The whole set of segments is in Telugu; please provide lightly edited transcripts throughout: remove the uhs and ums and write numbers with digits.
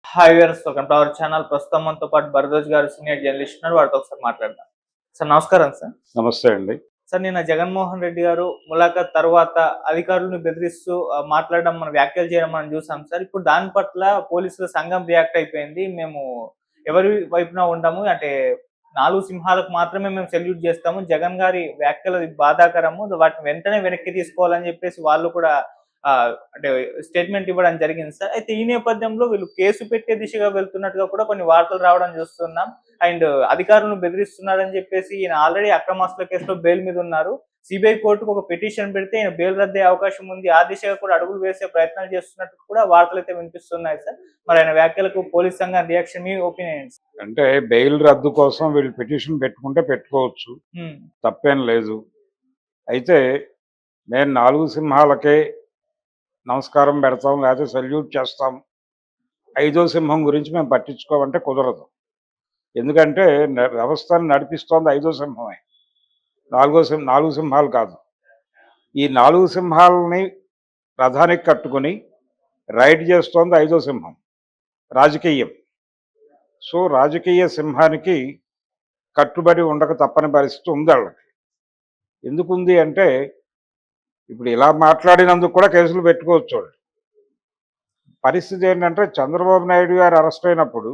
Hi viewers, welcome to our channel. ప్రస్తుతం మనతో పాటు భరద్వాజ్ గారు సీనియర్ జర్నలిస్ట్ ఉన్నారు. వారితో ఒకసారి మాట్లాడదాం. సార్ నమస్కారం సార్. నమస్తే అండి. సార్, నిన్న జగన్మోహన్ రెడ్డి గారు ములాఖాత్ తర్వాత అధికారులను బెదిరిస్తూ మాట్లాడడం, మనం వ్యాఖ్యలు చేయడం మనం చూసాం సార్. ఇప్పుడు దాని పట్ల పోలీసుల సంఘం రియాక్ట్ అయిపోయింది. మేము ఎవరి వైపున ఉండము, అంటే 4 సింహాలకు మాత్రమే మేము సెల్యూట్ చేస్తాము. జగన్ గారి వ్యాఖ్యలు బాధాకరము, వాటిని వెంటనే వెనక్కి తీసుకోవాలని చెప్పేసి వాళ్ళు కూడా అంటే స్టేట్మెంట్ ఇవ్వడం జరిగింది సార్. అయితే ఈ నేపథ్యంలో వీళ్ళు కేసు పెట్టే దిశగా వెళ్తున్నట్టుగా కూడా కొన్ని వార్తలు రావడం చూస్తున్నాం. అండ్ అధికారులను బెదిరిస్తున్నారని చెప్పేసి ఈయన ఆల్రెడీ అక్రమాస్తుల కేసులో బెయిల్ మీద ఉన్నారు. సిబిఐ కోర్టుకు ఒక పిటిషన్ పెడితే ఈయన బెయిల్ రద్దే అవకాశం ఉంది. ఆ దిశగా కూడా అడుగులు వేసే ప్రయత్నాలు చేస్తున్నట్టు కూడా వార్తలు అయితే వినిపిస్తున్నాయి సార్. మరి ఆయన వ్యాఖ్యలకు పోలీస్ సంఘం రియాక్షన్, మీ ఒపీనియన్? అంటే బెయిల్ రద్దు కోసం వీళ్ళు పిటిషన్ పెట్టుకుంటే పెట్టుకోవచ్చు, తప్పేం లేదు. అయితే నేను 4 సింహాలకే నమస్కారం పెడతాం, లేకపోతే సెల్యూట్ చేస్తాం, 5వ సింహం గురించి మేము పట్టించుకోమంటే కుదరదు. ఎందుకంటే వ్యవస్థను నడిపిస్తోంది 5వ సింహమే, 4 సింహాలు కాదు. ఈ 4 సింహాలని రథానికి కట్టుకుని రైడ్ చేస్తోంది 5వ సింహం, రాజకీయం. సో రాజకీయ సింహానికి కట్టుబడి ఉండక తప్పని పరిస్థితి ఉంది వాళ్ళకి. ఎందుకుంది అంటే ఇప్పుడు ఇలా మాట్లాడినందుకు కూడా కేసులు పెట్టుకోవచ్చు వాళ్ళు. పరిస్థితి ఏంటంటే చంద్రబాబు నాయుడు గారు అరెస్ట్ అయినప్పుడు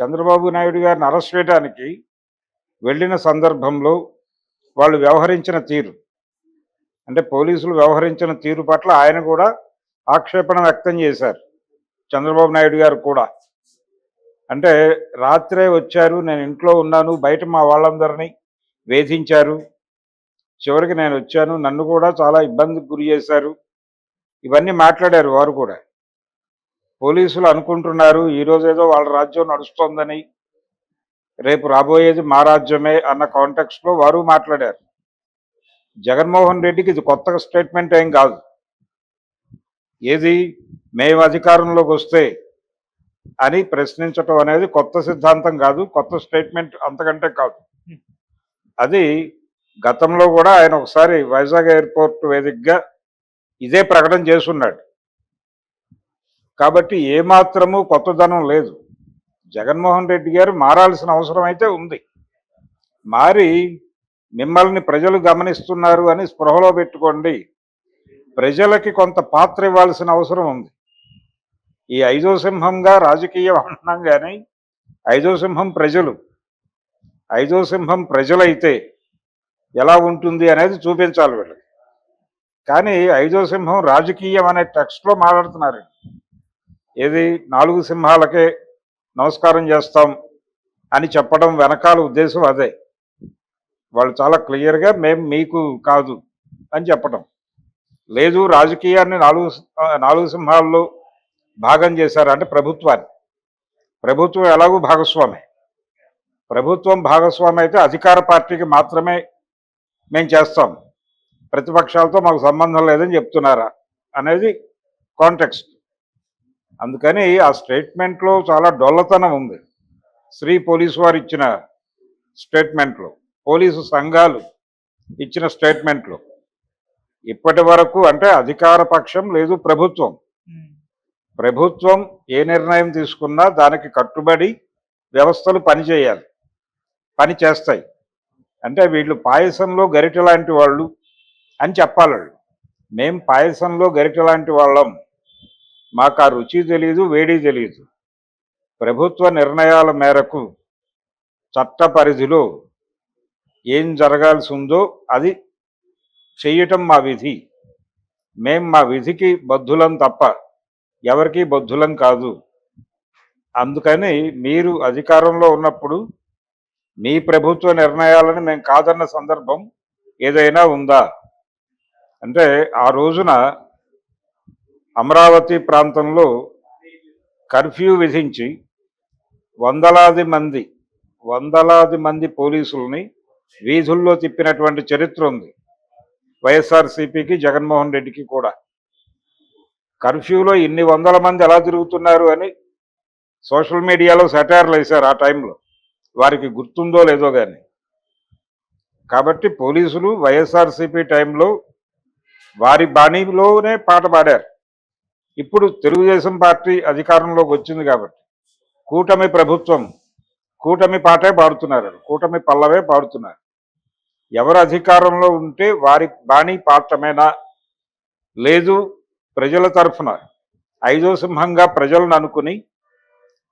చంద్రబాబు నాయుడు గారిని అరెస్ట్ చేయడానికి వెళ్ళిన సందర్భంలో వాళ్ళు వ్యవహరించిన తీరు, అంటే పోలీసులు వ్యవహరించిన తీరు పట్ల ఆయన కూడా ఆక్షేపణ వ్యక్తం చేశారు, చంద్రబాబు నాయుడు గారు కూడా. అంటే రాత్రే వచ్చారు, నేను ఇంట్లో ఉన్నాను, బయట మా వాళ్ళందరినీ వేధించారు, చివరికి నేను వచ్చాను, నన్ను కూడా చాలా ఇబ్బందికి గురి చేశారు, ఇవన్నీ మాట్లాడారు వారు కూడా. పోలీసులు అనుకుంటున్నారు ఈరోజు ఏదో వాళ్ళ రాజ్యం నడుస్తోందని, రేపు రాబోయేది మా రాజ్యమే అన్న కాంటెక్స్ట్లో వారు మాట్లాడారు. జగన్మోహన్ రెడ్డికి ఇది కొత్త స్టేట్మెంట్ ఏం కాదు. ఏది మేము అధికారంలోకి వస్తే అని ప్రశ్నించటం అనేది కొత్త సిద్ధాంతం కాదు, కొత్త స్టేట్మెంట్ అంతకంటే కాదు. అది గతంలో కూడా ఆయన ఒకసారి వైజాగ్ ఎయిర్పోర్ట్ వేదికగా ఇదే ప్రకటన చేస్తున్నాడు. కాబట్టి ఏమాత్రము కొత్తదనం లేదు. జగన్మోహన్ రెడ్డి గారు మారాల్సిన అవసరం అయితే ఉంది. మారి మిమ్మల్ని ప్రజలు గమనిస్తున్నారు అని స్పృహలో పెట్టుకోండి. ప్రజలకి కొంత పాత్ర ఇవ్వాల్సిన అవసరం ఉంది. ఈ 5వ సింహంగా రాజకీయం అంటున్నాం కానీ 5వ సింహం ప్రజలు. 5వ సింహం ప్రజలైతే ఎలా ఉంటుంది అనేది చూపించాలి వీళ్ళు. కానీ 5వ సింహం రాజకీయం అనే టెక్స్ట్లో మాట్లాడుతున్నారు. ఏది 4 సింహాలకే నమస్కారం చేస్తాం అని చెప్పడం వెనకాల ఉద్దేశం అదే. వాళ్ళు చాలా క్లియర్గా మేము మీకు కాదు అని చెప్పడం లేదు. రాజకీయాన్ని 4 సింహాల్లో భాగం చేశారు, అంటే ప్రభుత్వాన్ని. ప్రభుత్వం ఎలాగూ భాగస్వామి. ప్రభుత్వం భాగస్వామి అయితే అధికార పార్టీకి మాత్రమే మేము చేస్తాం, ప్రతిపక్షాలతో మాకు సంబంధం లేదని చెప్తున్నారా అనేది కాంటెక్స్ట్. అందుకని ఆ స్టేట్మెంట్లో చాలా డొల్లతనం ఉంది. శ్రీ పోలీసు వారు ఇచ్చిన స్టేట్మెంట్లో, పోలీసు సంఘాలు ఇచ్చిన స్టేట్మెంట్లో ఇప్పటి వరకు అంటే అధికార పక్షం లేదు, ప్రభుత్వం ఏ నిర్ణయం తీసుకున్నా దానికి కట్టుబడి వ్యవస్థలు పనిచేయాలి, పని చేస్తాయి. అంటే వీళ్ళు పాయసంలో గరిట లాంటి వాళ్ళు అని చెప్పాలి. మేం పాయసంలో గరిట లాంటి వాళ్ళం, మాకు ఆ రుచి తెలియదు, వేడి తెలియదు. ప్రభుత్వ నిర్ణయాల మేరకు చట్ట పరిధిలో ఏం జరగాల్సి ఉందో అది చెయ్యటం మా విధి. మేం మా విధికి బద్ధులం తప్ప ఎవరికీ బద్ధులం కాదు. అందుకని మీరు అధికారంలో ఉన్నప్పుడు మీ ప్రభుత్వ నిర్ణయాలను మేము కాదన్న సందర్భం ఏదైనా ఉందా అంటే, ఆ రోజున అమరావతి ప్రాంతంలో కర్ఫ్యూ విధించి వందలాది మంది పోలీసుల్ని వీధుల్లో తిప్పినటువంటి చరిత్ర ఉంది వైఎస్ఆర్సీపీకి, జగన్మోహన్ రెడ్డికి కూడా. కర్ఫ్యూలో ఇన్ని వందల మంది ఎలా తిరుగుతున్నారు అని సోషల్ మీడియాలో సెటైర్లు వేశారు ఆ టైంలో, వారికి గుర్తుందో లేదో కానీ. కాబట్టి పోలీసులు వైఎస్ఆర్సీపీ టైంలో వారి బాణీలోనే పాట పాడారు. ఇప్పుడు తెలుగుదేశం పార్టీ అధికారంలోకి వచ్చింది కాబట్టి కూటమి ప్రభుత్వం కూటమి పాటే పాడుతున్నారు, కూటమి పల్లవే పాడుతున్నారు. ఎవరు అధికారంలో ఉంటే వారి బాణీ పాడటమేనా, లేదు ప్రజల తరఫున ఐదో సింహంగా ప్రజలను అనుకుని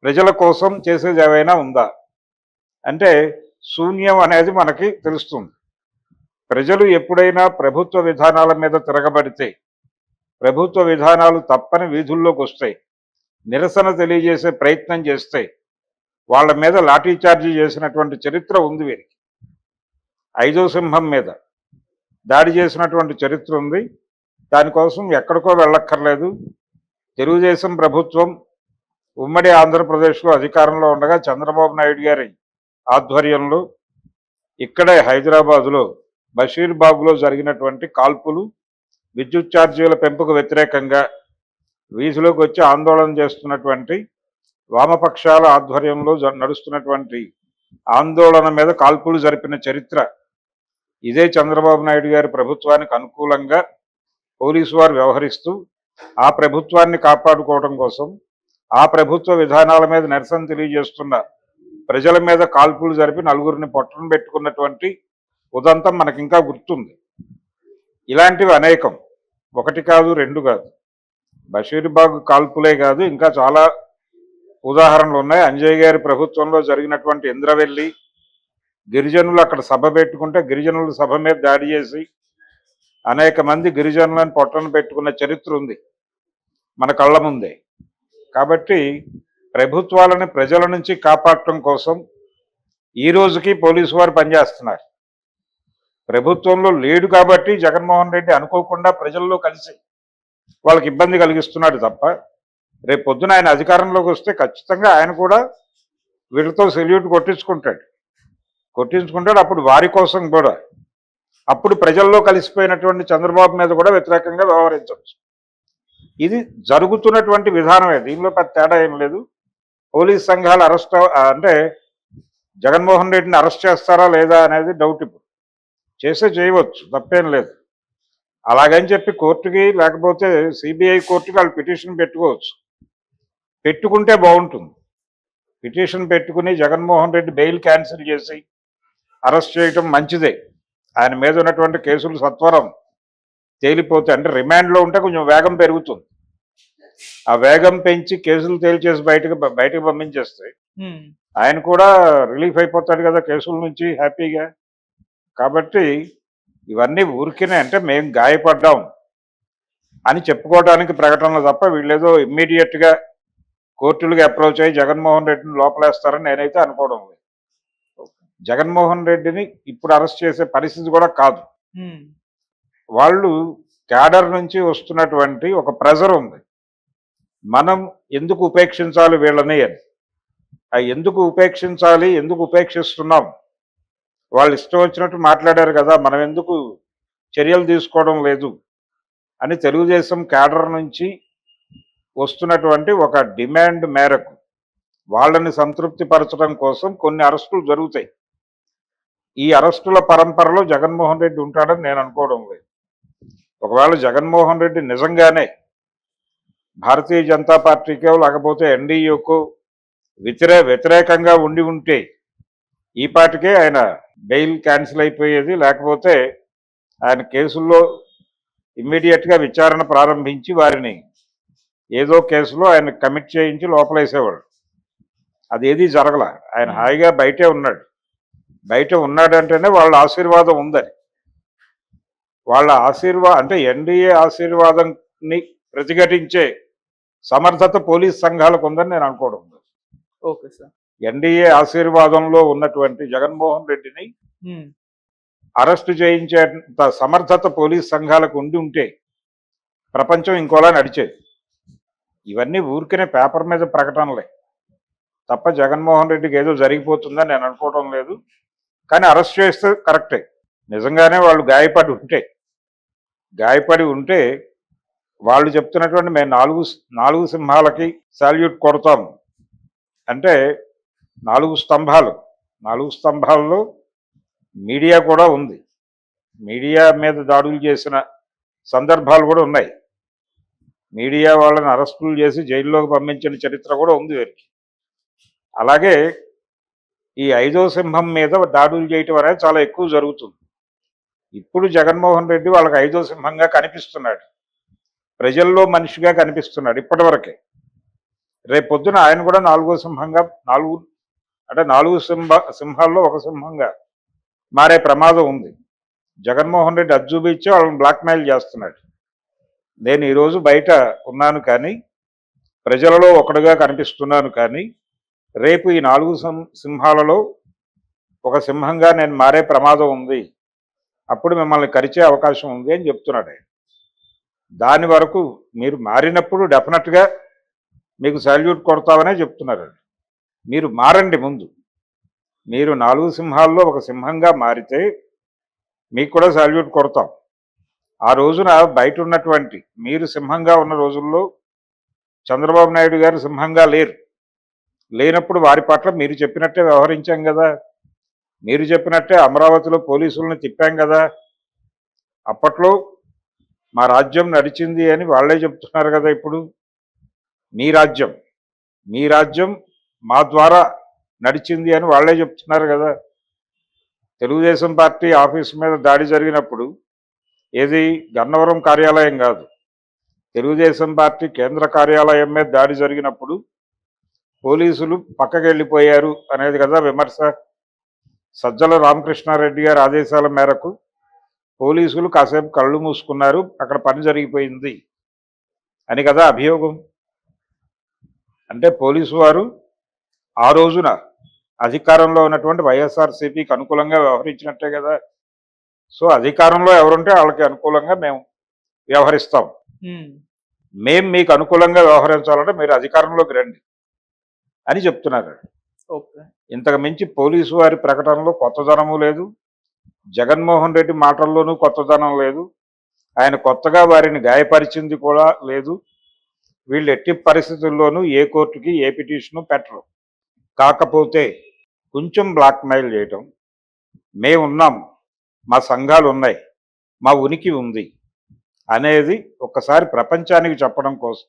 ప్రజల కోసం చేసేది ఏవైనా ఉందా అంటే శూన్యం అనేది మనకి తెలుస్తుంది. ప్రజలు ఎప్పుడైనా ప్రభుత్వ విధానాల మీద తిరగబడితే, ప్రభుత్వ విధానాలు తప్పని వీధుల్లోకి వస్తాయి, నిరసన తెలియజేసే ప్రయత్నం చేస్తే వాళ్ళ మీద లాఠీ చార్జీ చేసినటువంటి చరిత్ర ఉంది. వీరికి ఐదో సింహం మీద దాడి చేసినటువంటి చరిత్ర ఉంది. దానికోసం ఎక్కడికో వెళ్ళక్కర్లేదు. తెలుగుదేశం ప్రభుత్వం ఉమ్మడి ఆంధ్రప్రదేశ్లో అధికారంలో ఉండగా చంద్రబాబు నాయుడు గారి ఆధ్వర్యంలో ఇక్కడే హైదరాబాదులో బషీర్బాగ్లో జరిగినటువంటి కాల్పులు, విద్యుత్ ఛార్జీల పెంపుకు వ్యతిరేకంగా వీధిలోకి వచ్చి ఆందోళన చేస్తున్నటువంటి వామపక్షాల ఆధ్వర్యంలో నడుస్తున్నటువంటి ఆందోళన మీద కాల్పులు జరిపిన చరిత్ర ఇదే. చంద్రబాబు నాయుడు గారి ప్రభుత్వానికి అనుకూలంగా పోలీసు వారు వ్యవహరిస్తూ ఆ ప్రభుత్వాన్ని కాపాడుకోవడం కోసం, ఆ ప్రభుత్వ విధానాల మీద నిరసన తెలియజేస్తున్న ప్రజల మీద కాల్పులు జరిపి నలుగురిని పొట్టను పెట్టుకున్నటువంటి ఉదంతం మనకి ఇంకా గుర్తుంది. ఇలాంటివి అనేకం, ఒకటి కాదు రెండు కాదు. బషీర్బాగ్ కాల్పులే కాదు, ఇంకా చాలా ఉదాహరణలు ఉన్నాయి. అంజయ్ గారి ప్రభుత్వంలో జరిగినటువంటి ఇంద్రవెల్లి, గిరిజనులు అక్కడ సభ పెట్టుకుంటే గిరిజనుల సభ మీద దాడి చేసి అనేక మంది గిరిజనులను పొట్టను పెట్టుకున్న చరిత్ర ఉంది మన కళ్ళ ముందే. కాబట్టి ప్రభుత్వాలను ప్రజల నుంచి కాపాడటం కోసం ఈ రోజుకి పోలీసు వారు పనిచేస్తున్నారు. ప్రభుత్వంలో లేడు కాబట్టి జగన్మోహన్ రెడ్డి అనుకోకుండా ప్రజల్లో కలిసి వాళ్ళకి ఇబ్బంది కలిగిస్తున్నాడు తప్ప, రేపు పొద్దున ఆయన అధికారంలోకి వస్తే ఖచ్చితంగా ఆయన కూడా వీళ్ళతో సెల్యూట్ కొట్టించుకుంటాడు. అప్పుడు వారి కోసం కూడా, అప్పుడు ప్రజల్లో కలిసిపోయినటువంటి చంద్రబాబు మీద కూడా వ్యతిరేకంగా వ్యవహరించవచ్చు. ఇది జరుగుతున్నటువంటి విధానమే, దీనిలో పెద్ద తేడా ఏం లేదు. పోలీస్ సంఘాలు అరెస్ట్ అంటే జగన్మోహన్ రెడ్డిని అరెస్ట్ చేస్తారా లేదా అనేది డౌట్. ఇప్పుడు చేయవచ్చు, తప్పేం లేదు. అలాగని చెప్పి కోర్టుకి లేకపోతే సిబిఐ కోర్టుకి వాళ్ళు పిటిషన్ పెట్టుకోవచ్చు. పెట్టుకుంటే బాగుంటుంది. పిటిషన్ పెట్టుకుని జగన్మోహన్ రెడ్డి బెయిల్ క్యాన్సిల్ చేసి అరెస్ట్ చేయటం మంచిదే. ఆయన మీద ఉన్నటువంటి కేసులు సత్వరం తేలిపోతే, అంటే రిమాండ్లో ఉంటే కొంచెం వేగం పెరుగుతుంది. ఆ వేగం పెంచి కేసులు తేల్చేసి బయటకు పంపించేస్తే ఆయన కూడా రిలీఫ్ అయిపోతాడు కదా కేసుల నుంచి హ్యాపీగా. కాబట్టి ఇవన్నీ ఊరికినే, అంటే మేము గాయపడ్డాం అని చెప్పుకోవడానికి ప్రకటనలు తప్ప వీళ్ళేదో ఇమ్మీడియట్గా కోర్టులకు అప్రోచ్ అయ్యి జగన్మోహన్ రెడ్డిని లోపలేస్తారని నేనైతే అనుకోవడం లేదు. జగన్మోహన్ రెడ్డిని ఇప్పుడు అరెస్ట్ చేసే పరిస్థితి కూడా కాదు. వాళ్ళు క్యాడర్ నుంచి వస్తున్నటువంటి ఒక ప్రెజర్ ఉంది, మనం ఎందుకు ఉపేక్షించాలి వీళ్ళని అని. ఎందుకు ఉపేక్షించాలి, ఎందుకు ఉపేక్షిస్తున్నాం, వాళ్ళు ఇష్టం వచ్చినట్టు మాట్లాడారు కదా, మనం ఎందుకు చర్యలు తీసుకోవడం లేదు అని తెలుగుదేశం క్యాడర్ నుంచి వస్తున్నటువంటి ఒక డిమాండ్ మేరకు వాళ్ళని సంతృప్తిపరచడం కోసం కొన్ని అరెస్టులు జరుగుతాయి. ఈ అరెస్టుల పరంపరలో జగన్మోహన్ రెడ్డి ఉంటాడని నేను అనుకోవడం లేదు. ఒకవేళ జగన్మోహన్ రెడ్డి నిజంగానే భారతీయ జనతా పార్టీకో లేకపోతే ఎన్డీఏకో వ్యతిరేకంగా ఉంటే ఈ పాటికే ఆయన బెయిల్ క్యాన్సిల్ అయిపోయేది, లేకపోతే ఆయన కేసుల్లో ఇమ్మీడియట్గా విచారణ ప్రారంభించి వారిని ఏదో కేసులో ఆయన కమిట్ చేయించి లోపలేసేవాడు. అదేది జరగల. ఆయన హాయిగా బయట ఉన్నాడంటేనే వాళ్ళ ఆశీర్వాదం ఉందని. అంటే ఎన్డీఏ ఆశీర్వాదాన్ని ప్రతిఘటించే సమర్థత పోలీస్ సంఘాలకు ఉందని నేను అనుకోవడం. Okay sir. ఎన్డీఏ ఆశీర్వాదంలో ఉన్నటువంటి జగన్మోహన్ రెడ్డిని అరెస్టు చేయించేంత సమర్థత పోలీస్ సంఘాలకు ఉంటే ప్రపంచం ఇంకోలా నడిచేది. ఇవన్నీ ఊరికనే పేపర్ మీద ప్రకటనలే తప్ప జగన్మోహన్ రెడ్డికి ఏదో జరిగిపోతుందని నేను అనుకోవడం లేదు. కానీ అరెస్ట్ చేస్తే కరెక్టే. నిజంగానే వాళ్ళు గాయపడి ఉంటే వాళ్ళు చెప్తున్నటువంటి మేము నాలుగు సింహాలకి సాల్యూట్ కొడతాం అంటే, నాలుగు స్తంభాల్లో మీడియా కూడా ఉంది. మీడియా మీద దాడులు చేసిన సందర్భాలు కూడా ఉన్నాయి. మీడియా వాళ్ళని అరెస్టులు చేసి జైల్లోకి పంపించిన చరిత్ర కూడా ఉంది వీరికి. అలాగే ఈ ఐదో సింహం మీద దాడులు చేయటం అనేది చాలా ఎక్కువ జరుగుతుంది. ఇప్పుడు జగన్మోహన్ రెడ్డి వాళ్ళకి ఐదో సింహంగా కనిపిస్తున్నాడు, ప్రజల్లో మనిషిగా కనిపిస్తున్నాడు ఇప్పటివరకే. రేపొద్దున ఆయన కూడా నాలుగో సింహంగా, నాలుగు సింహాల్లో ఒక సింహంగా మారే ప్రమాదం ఉంది. జగన్మోహన్ రెడ్డి అది చూపించి వాళ్ళని బ్లాక్మెయిల్ చేస్తున్నాడు. నేను ఈరోజు బయట ఉన్నాను కానీ ప్రజలలో ఒకడుగా కనిపిస్తున్నాను కానీ రేపు ఈ నాలుగు సింహాలలో ఒక సింహంగా నేను మారే ప్రమాదం ఉంది, అప్పుడు మిమ్మల్ని కరిచే అవకాశం ఉంది అని చెప్తున్నాడు ఆయన. దాని వరకు మీరు మారినప్పుడు డెఫినెట్గా మీకు సాల్యూట్ కొడతామనే చెప్తున్నారు. మీరు మారండి ముందు. మీరు నాలుగు సింహాల్లో ఒక సింహంగా మారితే మీకు కూడా సాల్యూట్ కొడతాం. ఆ రోజున బయట ఉన్నటువంటి మీరు సింహంగా ఉన్న రోజుల్లో చంద్రబాబు నాయుడు గారు సింహంగా లేనప్పుడు వారి పట్ల మీరు చెప్పినట్టే వ్యవహరించాం కదా. మీరు చెప్పినట్టే అమరావతిలో పోలీసులను తిప్పాం కదా. అప్పట్లో మా రాజ్యం నడిచింది అని వాళ్ళే చెప్తున్నారు కదా. ఇప్పుడు మీ రాజ్యం మా ద్వారా నడిచింది అని వాళ్ళే చెప్తున్నారు కదా. తెలుగుదేశం పార్టీ ఆఫీస్ మీద దాడి జరిగినప్పుడు ఏది గన్నవరం కార్యాలయం కాదు, తెలుగుదేశం పార్టీ కేంద్ర కార్యాలయం మీద దాడి జరిగినప్పుడు పోలీసులు పక్కకి వెళ్ళిపోయారు అనేది కదా విమర్శ. సజ్జల రామకృష్ణారెడ్డి గారి ఆదేశాల మేరకు పోలీసులు కాసేపు కళ్ళు మూసుకున్నారు, అక్కడ పని జరిగిపోయింది అని కదా అభియోగం. అంటే పోలీసు వారు ఆ రోజున అధికారంలో ఉన్నటువంటి వైఎస్ఆర్సీపీకి అనుకూలంగా వ్యవహరించినట్టే కదా. సో అధికారంలో ఎవరుంటే వాళ్ళకి అనుకూలంగా మేము వ్యవహరిస్తాం. మేము మీకు అనుకూలంగా వ్యవహరించాలంటే మీరు అధికారంలోకి రండి అని చెప్తున్నారు. ఇంతకు మించి పోలీసు వారి ప్రకటనలో కొత్తదనము లేదు, జగన్మోహన్ రెడ్డి మాటల్లోనూ కొత్తదనం లేదు, ఆయన కొత్తగా వారిని గాయపరిచింది కూడా లేదు. వీళ్ళు ఎట్టి పరిస్థితుల్లోనూ ఏ కోర్టుకి ఏ పిటిషను పెట్టరు. కాకపోతే కొంచెం బ్లాక్మెయిల్ చేయటం, మేమున్నాం, మా సంఘాలు ఉన్నాయి, మా ఉనికి ఉంది అనేది ఒక్కసారి ప్రపంచానికి చెప్పడం కోసం